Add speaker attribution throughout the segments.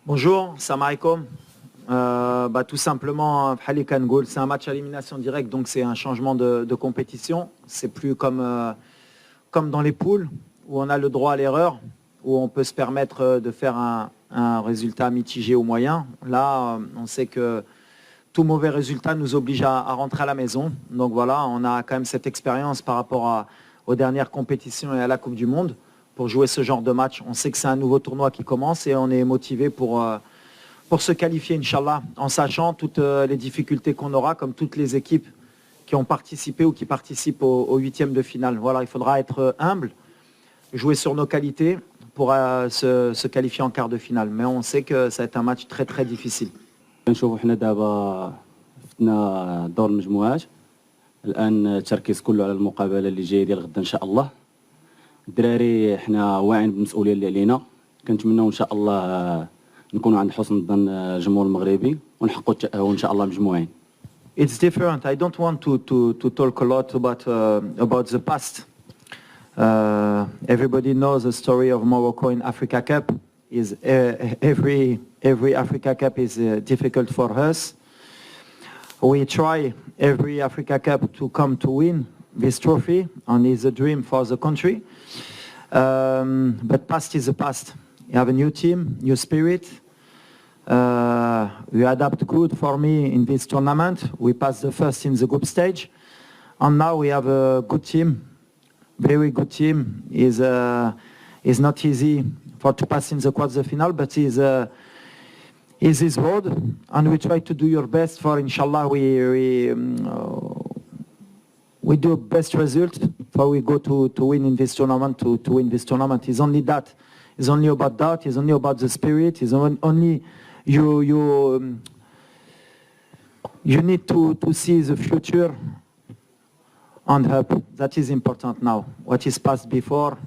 Speaker 1: Bonjour, salam alaikum. Tout simplement, c'est un match à élimination directe, donc c'est un changement de compétition. C'est plus comme dans les poules, où on a le droit à l'erreur, où on peut se permettre de faire un résultat mitigé ou moyen. Là, on sait que tout mauvais résultat nous oblige à rentrer à la maison. Donc voilà, on a quand même cette expérience par rapport aux dernières compétitions et à la Coupe du Monde pour jouer ce genre de match. On sait que c'est un nouveau tournoi qui commence et on est motivé pour se qualifier, Inch'Allah, en sachant toutes les difficultés qu'on aura, comme toutes les équipes qui ont participé ou qui participent au huitième de finale. Voilà, il faudra être humble, jouer sur nos qualités pour se qualifier en quart de finale. Mais on sait que ça va être un match très très difficile.
Speaker 2: نشوفوا حنا دابا فتنا دور المجموعات. الان التركيز كله على المقابله اللي جايه ديال غدا ان شاء الله. الدراري حنا واعيين بالمسؤوليه اللي علينا، كنتمناو ان شاء الله نكونوا عند حسن ظن الجمهور المغربي ونحققوا التاهل ان شاء الله مجموعين.
Speaker 1: It's different. I don't want to talk a lot about the past. Everybody knows the story of Morocco in Africa Cup. Every Africa Cup is difficult for us. We try every Africa Cup to come to win this trophy, and it's a dream for the country. But past is the past. You have a new team, new spirit. We adapt good for me in this tournament. We passed the first in the group stage, and now we have a good team, very good team. Is not easy to pass in the quarter-final, but is his road, and we try to do your best for, inshallah, we do best result for we go to win in this tournament, to win this tournament. It's only that. It's only about that. It's only about the spirit. It's only you need to see the future and help. That is important now. What is past before.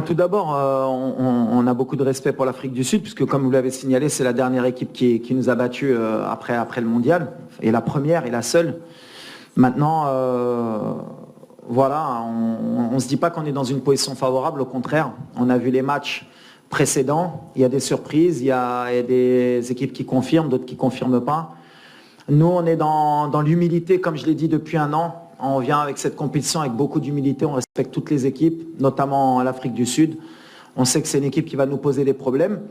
Speaker 1: Tout d'abord, on a beaucoup de respect pour l'Afrique du Sud, puisque comme vous l'avez signalé, c'est la dernière équipe qui nous a battus après le mondial, et la première et la seule. Maintenant, voilà, on ne se dit pas qu'on est dans une position favorable, au contraire. On a vu les matchs précédents, il y a des surprises, il y a des équipes qui confirment, d'autres qui ne confirment pas. Nous, on est dans l'humilité, comme je l'ai dit depuis un an. On vient avec cette compétition avec beaucoup d'humilité, on respecte toutes les équipes, notamment l'Afrique du Sud. On sait que c'est une équipe qui va nous poser des problèmes.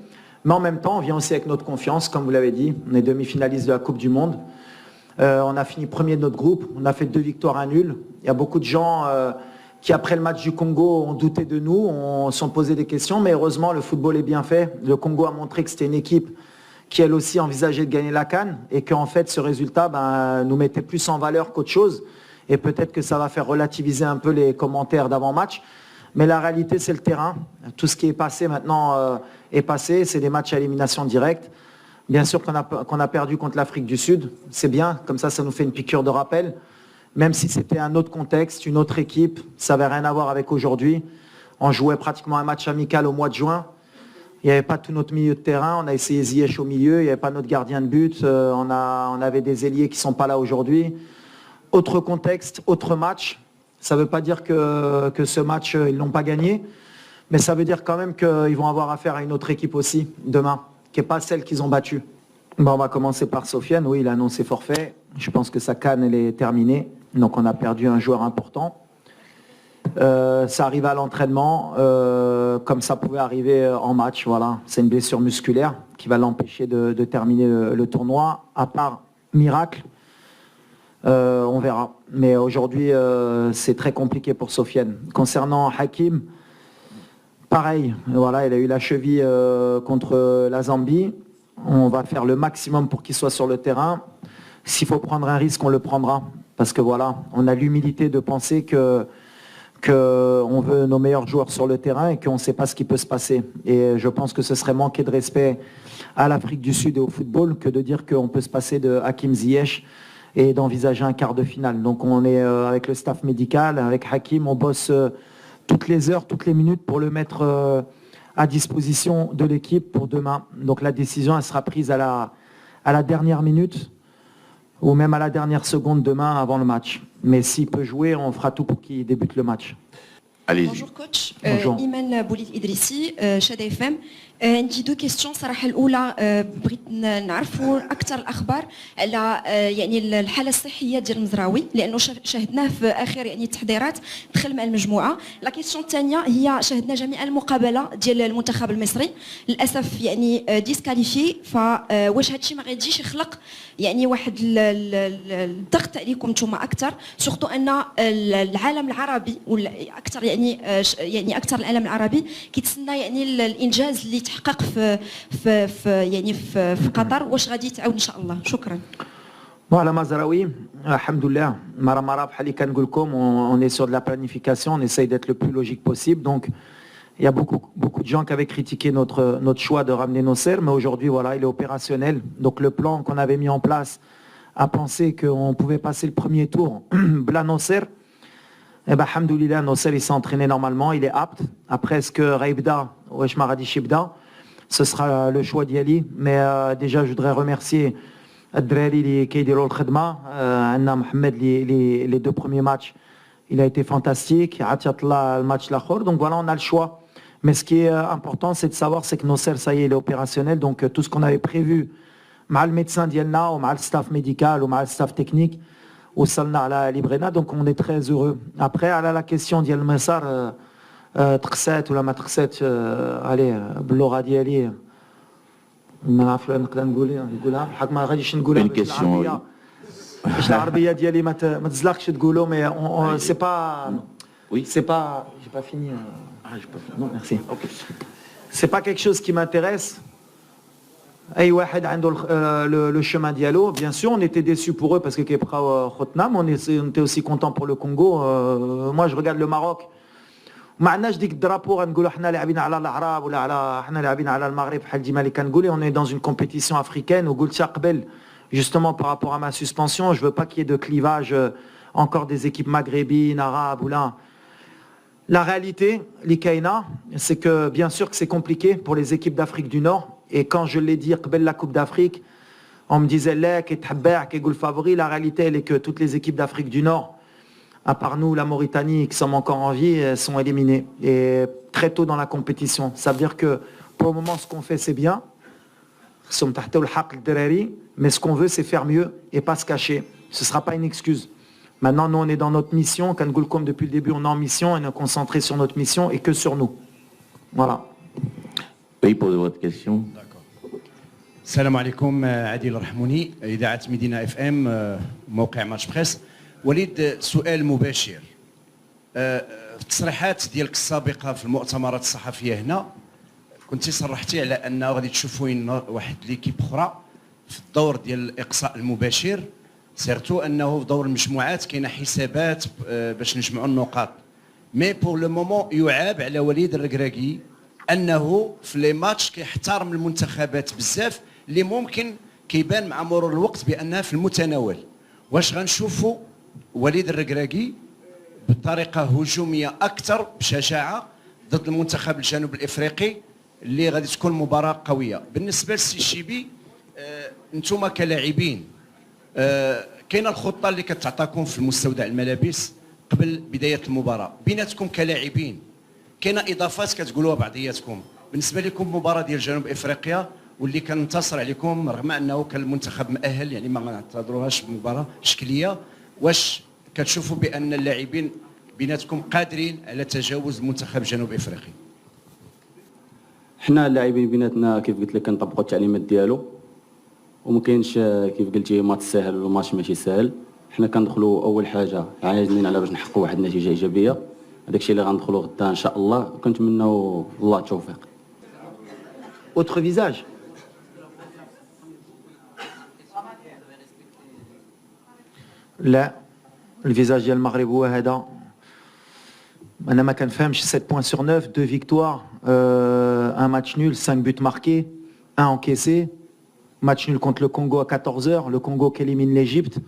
Speaker 1: Mais en même temps, on vient aussi avec notre confiance, comme vous l'avez dit. On est demi-finaliste de la Coupe du Monde. On a fini premier de notre groupe. On a fait 2 victoires, 1 nul. Il y a beaucoup de gens qui, après le match du Congo, ont douté de nous, ont sont posé des questions. Mais heureusement, le football est bien fait. Le Congo a montré que c'était une équipe qui, elle aussi, envisageait de gagner la CAN. Et qu'en fait, ce résultat nous mettait plus en valeur qu'autre chose. Et peut-être que ça va faire relativiser un peu les commentaires d'avant-match. Mais la réalité, c'est le terrain. Tout ce qui est passé maintenant est passé. C'est des matchs à élimination directe. Bien sûr qu'on a perdu contre l'Afrique du Sud. C'est bien, comme ça nous fait une piqûre de rappel. Même si c'était un autre contexte, une autre équipe, ça n'avait rien à voir avec aujourd'hui. On jouait pratiquement un match amical au mois de juin. Il n'y avait pas tout notre milieu de terrain. On a essayé Ziyech au milieu. Il n'y avait pas notre gardien de but. On avait des ailiers qui ne sont pas là aujourd'hui. Autre contexte, autre match. Ça ne veut pas dire que ce match, ils ne l'ont pas gagné, mais ça veut dire quand même qu'ils vont avoir affaire à une autre équipe aussi, demain, qui n'est pas celle qu'ils ont battue. On va commencer par Sofiane. Oui, il a annoncé forfait. Je pense que sa CAN, elle est terminée. Donc on a perdu un joueur important. Ça arrive à l'entraînement, comme ça pouvait arriver en match. Voilà. C'est une blessure musculaire qui va l'empêcher de terminer le tournoi, à part miracle. On verra. Mais aujourd'hui, c'est très compliqué pour Sofiane. Concernant Hakim, pareil. Voilà, il a eu la cheville contre la Zambie. On va faire le maximum pour qu'il soit sur le terrain. S'il faut prendre un risque, on le prendra. Parce que voilà, on a l'humilité de penser qu'on veut nos meilleurs joueurs sur le terrain et qu'on ne sait pas ce qui peut se passer. Et je pense que ce serait manquer de respect à l'Afrique du Sud et au football que de dire qu'on peut se passer de Hakim Ziyech et d'envisager un quart de finale. Donc on est avec le staff médical, avec Hakim, on bosse toutes les heures, toutes les minutes pour le mettre à disposition de l'équipe pour demain. Donc la décision, elle sera prise à la dernière minute ou même à la dernière seconde demain avant le match. Mais s'il peut jouer, on fera tout pour qu'il débute le match.
Speaker 3: Allez-y.
Speaker 4: Bonjour coach.
Speaker 1: Bonjour.
Speaker 4: إيمان بوليد إدريسي شادي اف ام. عندي دو كيستيون صراحه. الاولى بغيت نعرفوا اكثر الاخبار على يعني الحاله الصحيه ديال المزراوي، لانه شاهدناه في اخر يعني التحضيرات دخل مع المجموعه. لا كيستيون الثانيه هي شاهدنا جميع المقابله ديال المنتخب المصري للاسف يعني ديسكاليفي، فواش هادشي ما غاديش يخلق يعني واحد الضغط عليكم نتوما اكثر، سورتو ان العالم العربي ولا اكثر يعني اكثر العالم العربي كيتسنى يعني الانجاز اللي تحقق في قطر، واش غادي تعاود ان شاء الله؟ شكرا.
Speaker 1: Voilà, Mazraoui, alhamdoulilah, Maramara, Halikan Gulkom, on est sur de la planification, on essaye d'être le plus logique possible. Donc, il y a beaucoup de gens qui avaient critiqué notre choix de ramener Nosser, mais aujourd'hui, voilà, il est opérationnel. Donc, le plan qu'on avait mis en place à penser qu'on pouvait passer le premier tour, Bla Nosser, eh ben, alhamdoulilah, Nosser, il s'est entraîné normalement, il est apte. Après, est-ce que Raibda, ou Eshmaradi Shibda, ce sera le choix d'Yali. Mais déjà, je voudrais remercier Adrari qui est Khedma, Anna Mohamed, les deux premiers matchs, il a été fantastique. Atiatla, le match l'achor. Donc voilà, on a le choix. Mais ce qui est important, c'est de savoir, c'est que Nosser, ça y est, il est opérationnel. Donc tout ce qu'on avait prévu, mal le médecin d'Yelna, ou mal le staff médical, ou mal le staff technique, au Salna à la Librena, donc on est très heureux. Après, à la question d'Yel Messar, Trekset ou la Matrexet, allez, Blora Diali. Une
Speaker 3: question.
Speaker 1: العربيه ديالي ما تزلقش تقولوا mais c'est pas
Speaker 3: Oui.
Speaker 1: c'est pas j'ai pas fini non merci c'est pas quelque chose qui m'intéresse. اي واحد عنده le chemin dialogue. Bien sûr on était déçus pour eux parce que Kepra Khotnam, on était aussi content pour le Congo. Moi je regarde le Maroc, ما عندناش ديك الدرابو غنقولوا حنا لاعبين على الاعراب ولا على حنا لاعبين على المغرب بحال ديما اللي كنقول. On est dans une compétition africaine وقلتها قبل justement par rapport à ma suspension, je veux pas qu'il y ait de clivage encore des équipes maghrébines, arabes ou là. La réalité, l'Ikaina, c'est que bien sûr que c'est compliqué pour les équipes d'Afrique du Nord. Et quand je l'ai dit قبل la Coupe d'Afrique, on me disait là qui est le favori. La réalité, elle est que toutes les équipes d'Afrique du Nord, à part nous, la Mauritanie, qui sommes encore en vie, elles sont éliminées. Et très tôt dans la compétition. Ça veut dire que pour le moment, ce qu'on fait, c'est bien. Mais ce qu'on veut, c'est faire mieux et pas se cacher. Ce ne sera pas une excuse. Maintenant, nous, on est dans notre mission. Kangoulkom, depuis le début, on est en mission. On est concentré sur notre mission et que sur nous. Voilà.
Speaker 3: Oui, posez votre question.
Speaker 5: D'accord. Salam alaikum, Adil Rahmouni, إذاعة مدينة اف ام, موقع ماتش بريس. وليد, سؤال مباشر. في التصريحات ديالك السابقة في المؤتمرات الصحفية هنا كنتي صرحتي على أن غادي تشوفوا واحد ليكيب أخرى في الدور ديال الإقصاء المباشر، سيرتو أنه في دور المجموعات كاينة حسابات باش نجمعوا النقاط. مي بور لو مومون يعاب على وليد الركراكي أنه في لي ماتش كيحترم المنتخبات بزاف اللي ممكن كيبان مع مرور الوقت بأنها في المتناول. واش غنشوفوا وليد الركراكي بطريقة هجومية أكثر بشجاعة ضد المنتخب الجنوب الإفريقي اللي غادي تكون مباراة قوية؟ بالنسبة للسي شيبي، انتم كلاعبين كاينه الخطة اللي كتعطاكم في المستودع الملابس قبل بداية المباراة بيناتكم كلاعبين، كاينه إضافات كتقولوها بعضياتكم. بالنسبة لكم مباراة ديال جنوب إفريقيا واللي كننتصر عليكم رغم أنه كان المنتخب مؤهل، يعني ما غنعتبروهاش مباراة شكلية، واش كتشوفوا بأن اللاعبين بيناتكم قادرين على تجاوز المنتخب جنوب إفريقي؟
Speaker 2: حنا اللاعبين بيناتنا كيف قلت لك كنطبقوا التعليمات ديالو، وما كاينش كيف قلتي ماتش ساهل ولا ماتش ماشي ساهل. حنا كندخلوا اول حاجه عاجزين على باش نحققوا واحد النتيجه ايجابيه، هذاك الشيء اللي غندخلوا غدا ان شاء الله، وكنتمنوا الله التوفيق.
Speaker 1: Autre visage. لا الفيزاج ديال المغرب هو هذا. انا ما كنفهمش 7 points sur 9, 2 victoires, un match nul, 5 buts marqués, 1 encaissé. Match nul contre le Congo à 14h, le Congo qui élimine l'Égypte.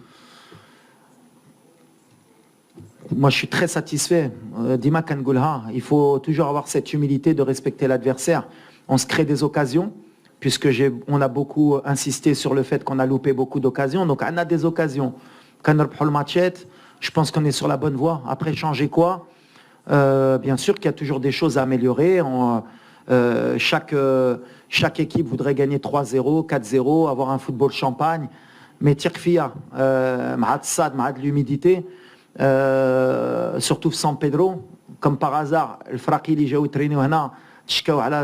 Speaker 1: Moi, je suis très satisfait. Dima Kangoulha, il faut toujours avoir cette humilité de respecter l'adversaire. On se crée des occasions, puisque on a beaucoup insisté sur le fait qu'on a loupé beaucoup d'occasions. Donc, on a des occasions. Je pense qu'on est sur la bonne voie. Après, changer quoi? Bien sûr qu'il y a toujours des choses à améliorer. Chaque équipe voudrait gagner 3-0, 4-0, avoir un football champagne. Mais Tirkfia, l'humidité, surtout San Pedro, comme par hasard, le fraki li jaou traîner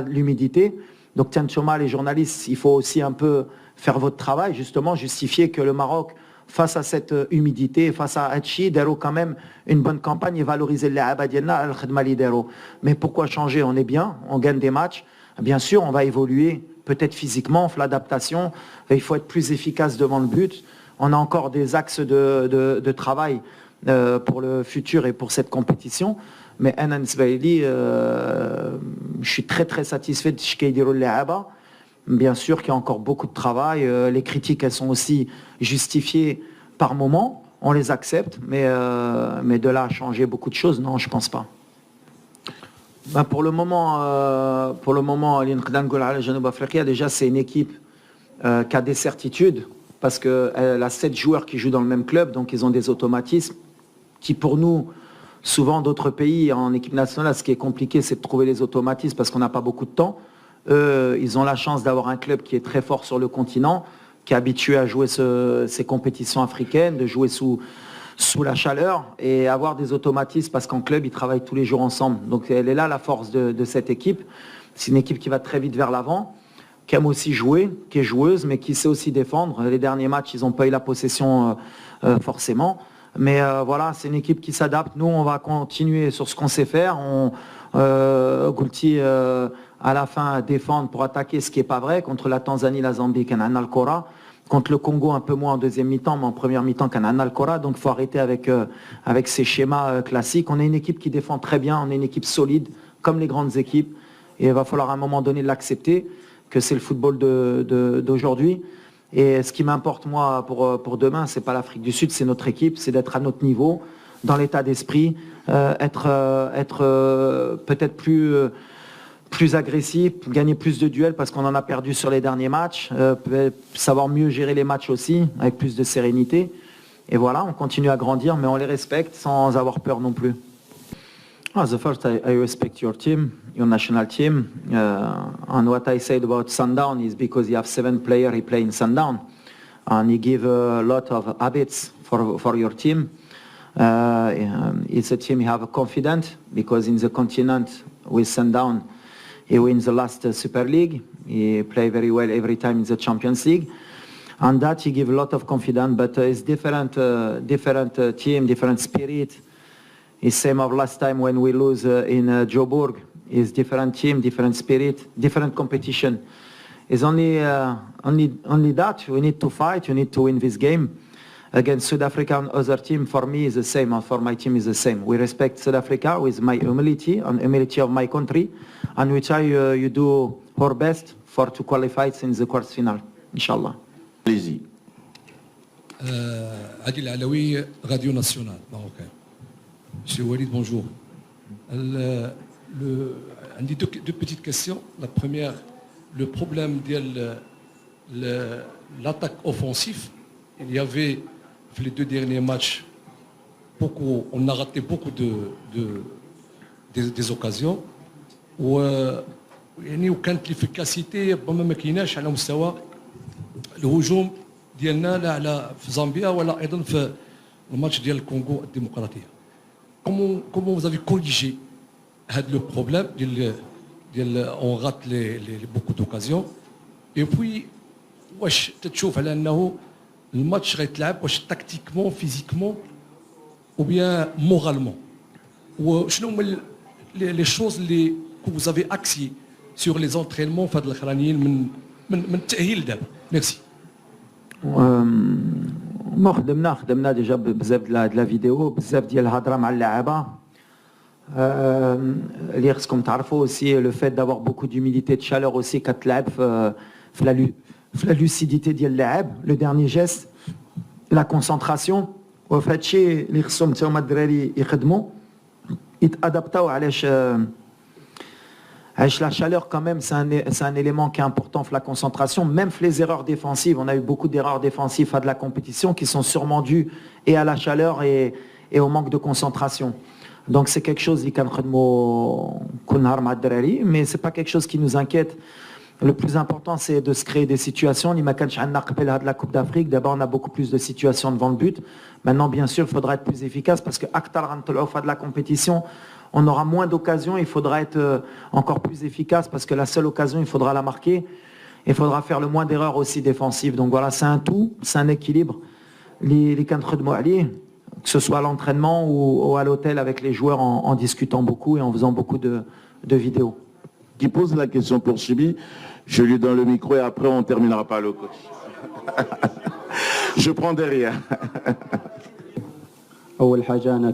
Speaker 1: l'humidité. Donc tiens, les journalistes, il faut aussi un peu faire votre travail, justement, justifier que le Maroc, face à cette humidité, face à Hachi, Dero quand même une bonne campagne et valoriser les Abadienna al-Khadmali. Mais pourquoi changer? On est bien, on gagne des matchs. Bien sûr, on va évoluer, peut-être physiquement, l'adaptation. Il faut être plus efficace devant le but. On a encore des axes de travail pour le futur et pour cette compétition. Mais Anan Sbaili, je suis très très satisfait de ce qu'il dit. Bien sûr qu'il y a encore beaucoup de travail. Les critiques, elles sont aussi justifiées par moment. On les accepte, mais de là à changer beaucoup de choses, non, je ne pense pas. Ben pour le moment, déjà c'est une équipe qui a des certitudes parce qu'elle a 7 joueurs qui jouent dans le même club, donc ils ont des automatismes qui pour nous, souvent d'autres pays en équipe nationale, ce qui est compliqué, c'est de trouver les automatismes parce qu'on n'a pas beaucoup de temps. Ils ont la chance d'avoir un club qui est très fort sur le continent, qui est habitué à jouer ces compétitions africaines, de jouer sous la chaleur et avoir des automatismes parce qu'en club, ils travaillent tous les jours ensemble. Donc elle est là la force de cette équipe. C'est une équipe qui va très vite vers l'avant, qui aime aussi jouer, qui est joueuse, mais qui sait aussi défendre. Les derniers matchs, ils n'ont pas eu la possession forcément. Mais voilà, c'est une équipe qui s'adapte. Nous, on va continuer sur ce qu'on sait faire. Goulti, à la fin, défendre pour attaquer, ce qui n'est pas vrai. Contre la Tanzanie, la Zambie, Canaan Al-Kora. Contre le Congo, un peu moins en deuxième mi-temps, mais en première mi-temps, Canaan Al-Kora. Donc, il faut arrêter avec ces schémas classiques. On est une équipe qui défend très bien. On est une équipe solide, comme les grandes équipes. Et il va falloir à un moment donné l'accepter, que c'est le football d'aujourd'hui. Et ce qui m'importe, moi, pour demain, ce n'est pas l'Afrique du Sud, c'est notre équipe, c'est d'être à notre niveau, dans l'état d'esprit, être peut-être plus agressif, gagner plus de duels parce qu'on en a perdu sur les derniers matchs, savoir mieux gérer les matchs aussi, avec plus de sérénité. Et voilà, on continue à grandir, mais on les respecte sans avoir peur non plus. The first, I respect your team, your national team. And what I said about Sundown is because you have 7 players, he play in Sundown. And he give a lot of habits for your team. It's a team you have confidence because in the continent with Sundown, he wins the last Super League. He play very well every time in the Champions League. And that he give a lot of confidence, but it's different team, different spirit. It's same of last time when we lose in Joburg. It's different team, different spirit, different competition. It's only that we need to fight. You need to win this game against South Africa and other team. For me, is the same, and for my team is the same. We respect South Africa with my humility and humility of my country, and we try you do our best to qualify in the quarter final, inshallah.
Speaker 3: Allez-y.
Speaker 6: Adil Alaoui, Radio Nationale, Marocain. Monsieur Walid, bonjour. On dit deux petites questions. La première, le problème de l'attaque offensive. Il y avait, les 2 derniers matchs, on a raté beaucoup des occasions. وكانت l'efficacité ربما ما كايناش على مستوى الهجوم ديالنا لا على في زامبيا ولا ايضا في الماتش ديال الكونغو الديمقراطيه. Comment vous avez corrigé le problème on rate beaucoup d'occasions et puis واش تتشوف على انه الماتش غيتلعب واش تاكتيكمون فيزيكمون ou bien moralement وشنو هما les choses que vous avez axées sur les entraînements في هاد الاخرانيين من التاهيل دابا. Merci.
Speaker 1: ما خدمنا ديجا بزاف د لا فيديو بزاف ديال الهضره مع اللاعبه اللي خصكم تعرفوا اوسي لو فيت دافوار بوكو دهوميديتي دو شالور اوسي كتلعب في لا لوسيديتي ديال اللاعب لو ديرني جيست لا كونسونطراسيون وفي هادشي اللي خصهم حتى هما الدراري يخدموا يتادابتاو علاش la chaleur, quand même, c'est un élément qui est important pour la concentration. Même les erreurs défensives, on a eu beaucoup d'erreurs défensives à de la compétition qui sont sûrement dues et à la chaleur et et au manque de concentration. Donc c'est quelque chose qui mais c'est pas quelque chose qui nous inquiète. Le plus important, c'est de se créer des situations. La Coupe d'Afrique, d'abord, on a beaucoup plus de situations devant le but. Maintenant, bien sûr, il faudra être plus efficace parce que de la compétition, on aura moins d'occasions. Il faudra être encore plus efficace parce que la seule occasion, il faudra la marquer. Il faudra faire le moins d'erreurs aussi défensives. Donc voilà, c'est un tout, c'est un équilibre. Que ce soit à l'entraînement ou à l'hôtel avec les joueurs en discutant beaucoup et en faisant beaucoup de vidéos.
Speaker 3: Qui pose la question pour Chibi, je lui donne le micro et après on terminera par le coach. Je prends derrière.
Speaker 2: اول حاجه انا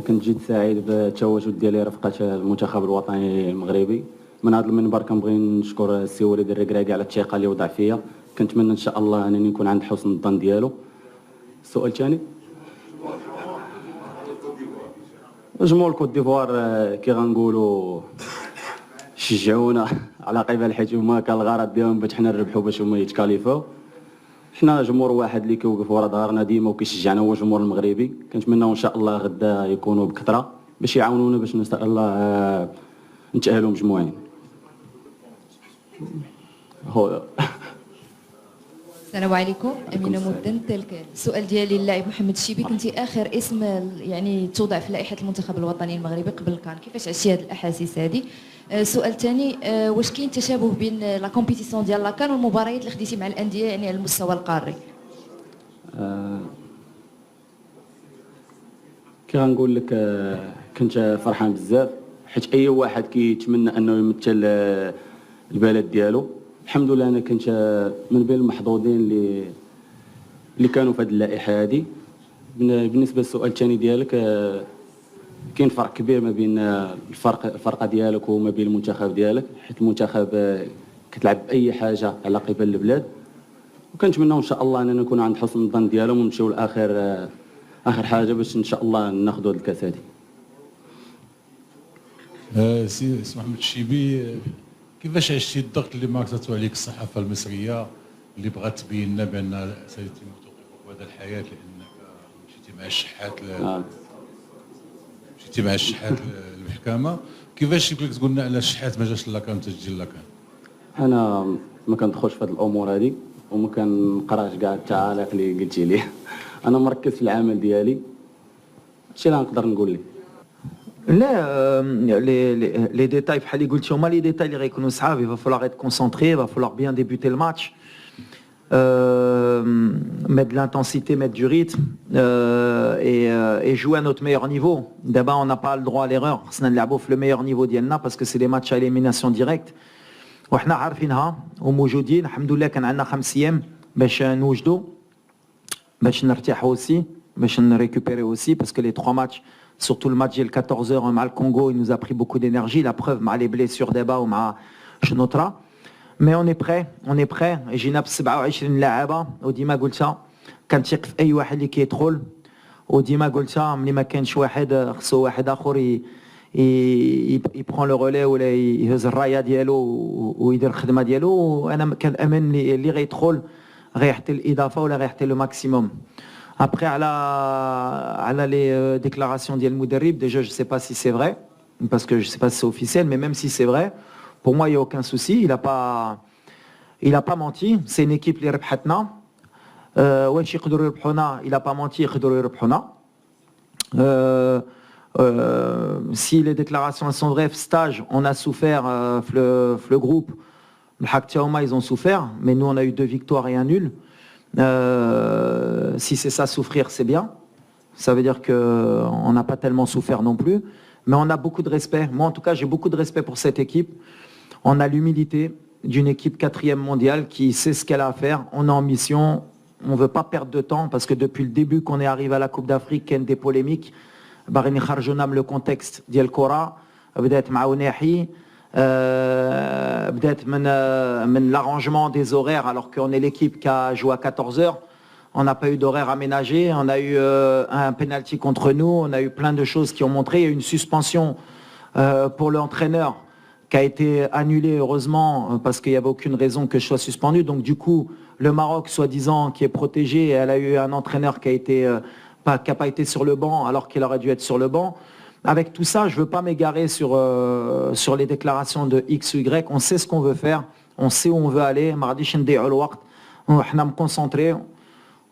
Speaker 2: كنت جد سعيد بالتواجد ديالي رفقه المنتخب الوطني المغربي. من هذا المنبر كنبغي نشكر السي وليد الركراكي على الثقه اللي وضع فيا. كنتمنى ان شاء الله انني نكون عند حسن الظن ديالو. السؤال الثاني جمهور كوت ديفوار كي غنقولوا شجعونا على قبل حيت هما كان الغرض ديالهم باش حنا نربحوا باش هما يتكاليفاو. حنا جمهور واحد اللي كيوقف ورا ظهرنا ديما وكيشجعنا هو الجمهور المغربي. كنتمناو ان شاء الله غدا يكونوا بكثره باش يعاونونا باش ان شاء الله نتاهلوا مجموعين.
Speaker 7: السلام عليكم، أمينة مدن تلك. السؤال ديالي للاعب محمد الشيبي، كنتي آخر اسم يعني توضع في لائحة المنتخب الوطني المغربي قبل الكان، كيفاش عشتي هذه الأحاسيس هذه؟ السؤال الثاني، واش كاين تشابه بين لا كومبيتيسيون ديال لاكان والمباريات اللي خديتي مع الأندية يعني على المستوى القاري؟
Speaker 2: كي غنقول لك كنت فرحان بزاف حيت أي واحد كيتمنى أنه يمثل البلد ديالو. الحمد لله انا كنت من بين المحظوظين اللي كانوا في هذه اللائحه هذه. بالنسبه للسؤال الثاني ديالك، كاين فرق كبير ما بين الفرقه ديالك وما بين المنتخب ديالك، حيت المنتخب كتلعب باي حاجه على قبل البلاد، وكنتمنى ان شاء الله اننا نكون عند حسن الظن ديالهم ونمشيو لاخر حاجه باش ان شاء الله ناخذوا هذه الكاس هذه.
Speaker 8: سي محمد الشيبي، كيفاش عشتي الضغط اللي مارستو عليك الصحافه المصريه اللي بغات تبين لنا بان سيتم توقيفك هذا الحياه لانك مشيتي مع الشحات للمحكمه؟ كيفاش يمكن لك تقول لنا على الشحات ما جاش لاكان تسجيل لاكان؟
Speaker 2: انا ما كندخلش في هذه الامور هذه وما كنقراش كاع التعاليق اللي قلتي لي. انا مركز في العمل ديالي، هادشي اللي نقدر نقول لك.
Speaker 1: Là, les détails, les détails, il va falloir être concentré, il va falloir bien débuter le match, mettre de l'intensité, mettre du rythme et jouer à notre meilleur niveau. D'abord, on n'a pas le droit à l'erreur. On a le meilleur niveau d'Yelna parce que c'est des matchs à élimination directe. وإحنا عارفينها وموجودين الحمد لله. كان عندنا 5e باش نوجدوا باش نرتاحوا aussi باش نريكوبيري aussi parce que les 3 matchs, surtout le match de 14h مع الكونغو, il nous a pris beaucoup d'énergie. La preuve, مع les blessures d'Eba ou مع Chenotra. Mais on est prêt. جينا ب 27 لاعبة وديما قلتها كنثق في أي واحد اللي كيدخل. وديما قلتها ملي ما كانش واحد خصو واحد آخر يبرون لو رولي ولا يهز الراية ديالو ويدير الخدمة ديالو. وأنا كنأمن اللي غيدخل غيحتي الإضافة ولا غيحتي لو ماكسيموم. Après, à les déclarations d'El Moudarib, déjà je ne sais pas si c'est vrai, parce que je ne sais pas si c'est officiel, mais même si c'est vrai, pour moi il n'y a aucun souci, il n'a pas menti, c'est une équipe les Rebhatna, il n'a pas menti, si les déclarations sont vraies, stage, on a souffert, le groupe, le Haktiaoma ils ont souffert, mais nous on a eu 2 victoires et 1 nul. Si c'est ça souffrir, c'est bien. Ça veut dire qu'on n'a pas tellement souffert non plus. Mais on a beaucoup de respect. Moi en tout cas j'ai beaucoup de respect pour cette équipe. On a l'humilité d'une équipe 4e mondiale qui sait ce qu'elle a à faire. On est en mission, on ne veut pas perdre de temps parce que depuis le début qu'on est arrivé à la Coupe d'Afrique, il y a des polémiques. Le contexte d'El Kora, peut-être l'arrangement des horaires alors qu'on est l'équipe qui a joué à 14h. On n'a pas eu d'horaire aménagé, on a eu un penalty contre nous, on a eu plein de choses qui ont montré. Il y a eu une suspension pour l'entraîneur qui a été annulée heureusement parce qu'il n'y avait aucune raison que je sois suspendu. Donc du coup, le Maroc, soi-disant, qui est protégé, elle a eu un entraîneur qui a été qui n'a pas été sur le banc alors qu'il aurait dû être sur le banc. Avec tout ça, je ne veux pas m'égarer sur les déclarations de X ou Y. On sait ce qu'on veut faire, on sait où on veut aller. On va me concentrer,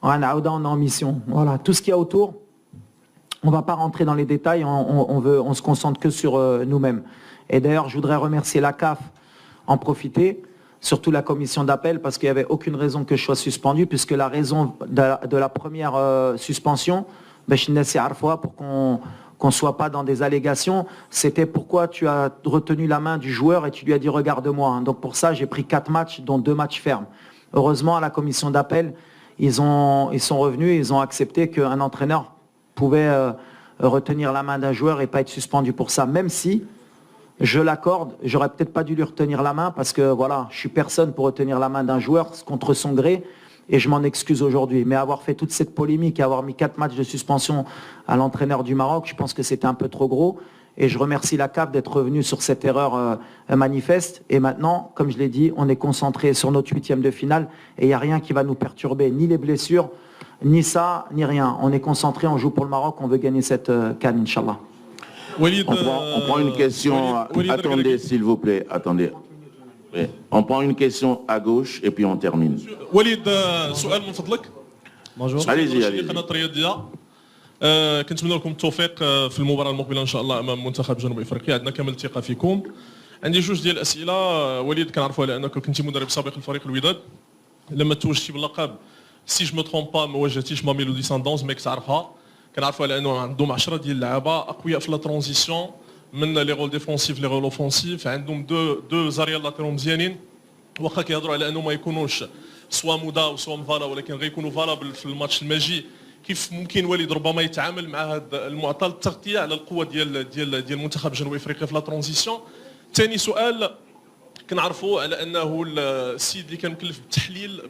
Speaker 1: on est en mission. Voilà, tout ce qu'il y a autour, on ne va pas rentrer dans les détails, on se concentre que sur nous-mêmes. Et d'ailleurs, je voudrais remercier la CAF, en profiter, surtout la commission d'appel, parce qu'il n'y avait aucune raison que je sois suspendu, puisque la raison de la première suspension, pour qu'on ne soit pas dans des allégations, c'était pourquoi tu as retenu la main du joueur et tu lui as dit regarde-moi. Donc pour ça, j'ai pris 4 matchs, dont 2 matchs fermes. Heureusement, à la commission d'appel, ils sont revenus, ils ont accepté qu'un entraîneur pouvait retenir la main d'un joueur et pas être suspendu pour ça, même si, je l'accorde, j'aurais peut-être pas dû lui retenir la main parce que voilà, je suis personne pour retenir la main d'un joueur contre son gré et je m'en excuse aujourd'hui. Mais avoir fait toute cette polémique et avoir mis 4 matchs de suspension à l'entraîneur du Maroc, je pense que c'était un peu trop gros. Et je remercie la CAF d'être revenu sur cette erreur manifeste. Et maintenant, comme je l'ai dit, on est concentré sur notre 8e de finale et il n'y a rien qui va nous perturber, ni les blessures, ni ça, ni rien. On est concentré, on joue pour le Maroc, on veut gagner cette CAN, Inch'Allah.
Speaker 3: On prend une question. Attendez, s'il vous plaît, attendez. On prend une question à gauche et puis on termine.
Speaker 9: Walid, سؤال من فضلك.
Speaker 3: Bonjour. Allez-y.
Speaker 9: قناة رياضية. كنتمنى لكم التوفيق في المباراة المقبلة إن شاء الله أمام منتخب جنوب أفريقيا. عندنا كامل الثقة فيكم. عندي جوج ديال الأسئلة. وليد كنعرفوا على أنك كنتي مدرب سابق لفريق الوداد. لما توجتي باللقب سي جو مو ترومب با ما واجهتيش ماميلودي ساندونز ميك تعرفها. كنعرفوا على انه عندهم 10 ديال اللعابه اقوياء في لا ترانزيسيون من لي رول ديفونسيف لي رول اوفونسيف. عندهم دو زاريال لاتيرو مزيانين واخا كيهضروا على انه ما يكونوش سوا مودا او سوا مفالا ولكن غيكونوا فالابل في الماتش الماجي. كيف ممكن وليد ربما يتعامل مع هذا المعطى التغطيه على القوه ديال منتخب جنوب افريقيا في لا ترانزيسيون؟ ثاني سؤال، كنعرفوا على انه السيد اللي كان مكلف بالتحليل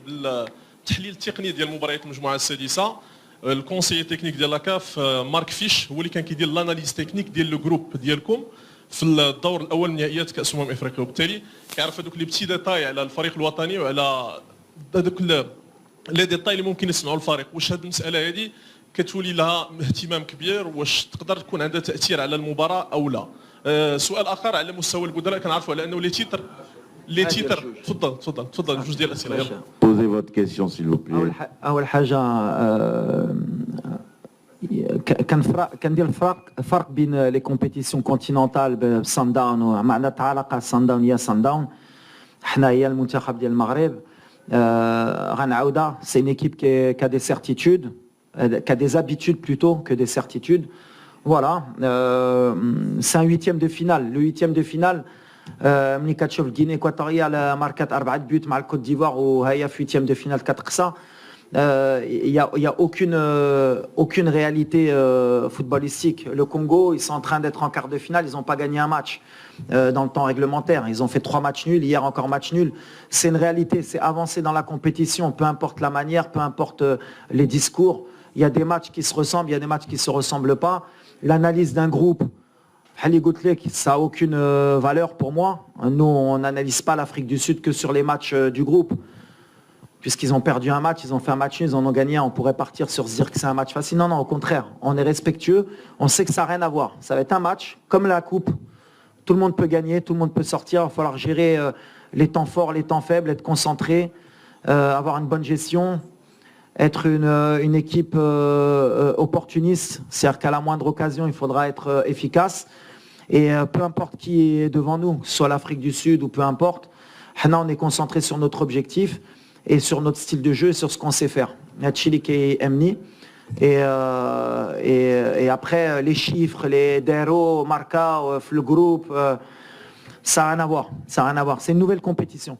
Speaker 9: التقني ديال مباريات المجموعه السادسه، الكونسيي تكنيك ديال لاكاف مارك فيش، هو اللي كان كيدير لاناليز تكنيك ديال لو جروب ديالكم في الدور الاول من نهائيات كاس افريقيا، وبالتالي كيعرف هذوك لي بتي ديتاي على الفريق الوطني وعلى هذوك لي ديتاي اللي ممكن يسمعوا الفريق. واش هذه المساله هذه كتولي لها اهتمام كبير؟ واش تقدر تكون عندها تاثير على المباراه او لا؟ سؤال اخر على مستوى البدلاء، كنعرفوا على انه لي تيتر تفضل جوج ديال الاسئله يلا.
Speaker 3: Posez votre question s'il vous plaît.
Speaker 1: أول حاجة كندير فرق بين لي كومبيتيسيون كونتينونتال بسان داون ومعنا تعلق سان داون هي سان داون. حنا هي المنتخب ديال المغرب غنعاودها. سي une équipe qui a des certitudes, qui a des habitudes plutôt que des certitudes. Voilà, c'est un 8e de finale. Le 8e de finale, ملي كتشوف الغينيا اكواتوريال ماركات 4 بوت مع الكوت ديفوار وهي في 8e de finale كتقصى. Il y a aucune réalité footballistique. Le Congo, ils sont en train d'être en quart de finale, ils n'ont pas gagné un match dans le temps réglementaire. Ils ont fait 3 matchs nuls, hier encore match nul. C'est une réalité, c'est avancer dans la compétition, peu importe la manière, peu importe les discours. Il y a des matchs qui se ressemblent, il y a des matchs qui ne se ressemblent pas. L'analyse d'un groupe, ça n'a aucune valeur pour moi. Nous, on n'analyse pas l'Afrique du Sud que sur les matchs du groupe. Puisqu'ils ont perdu un match, ils ont fait un match nul, ils en ont gagné un. On pourrait partir sur se dire que c'est un match facile. Non, au contraire. On est respectueux. On sait que ça n'a rien à voir. Ça va être un match, comme la coupe. Tout le monde peut gagner, tout le monde peut sortir. Il va falloir gérer les temps forts, les temps faibles, être concentré, avoir une bonne gestion, être une équipe opportuniste. C'est-à-dire qu'à la moindre occasion, il faudra être efficace. Et peu importe qui est devant nous, soit l'Afrique du Sud ou peu importe, on est concentré sur notre objectif et sur notre style de jeu et sur ce qu'on sait faire. Et après, les chiffres, les déros, marca, le groupe, ça n'a rien à voir. Ça n'a rien à voir. C'est une nouvelle compétition.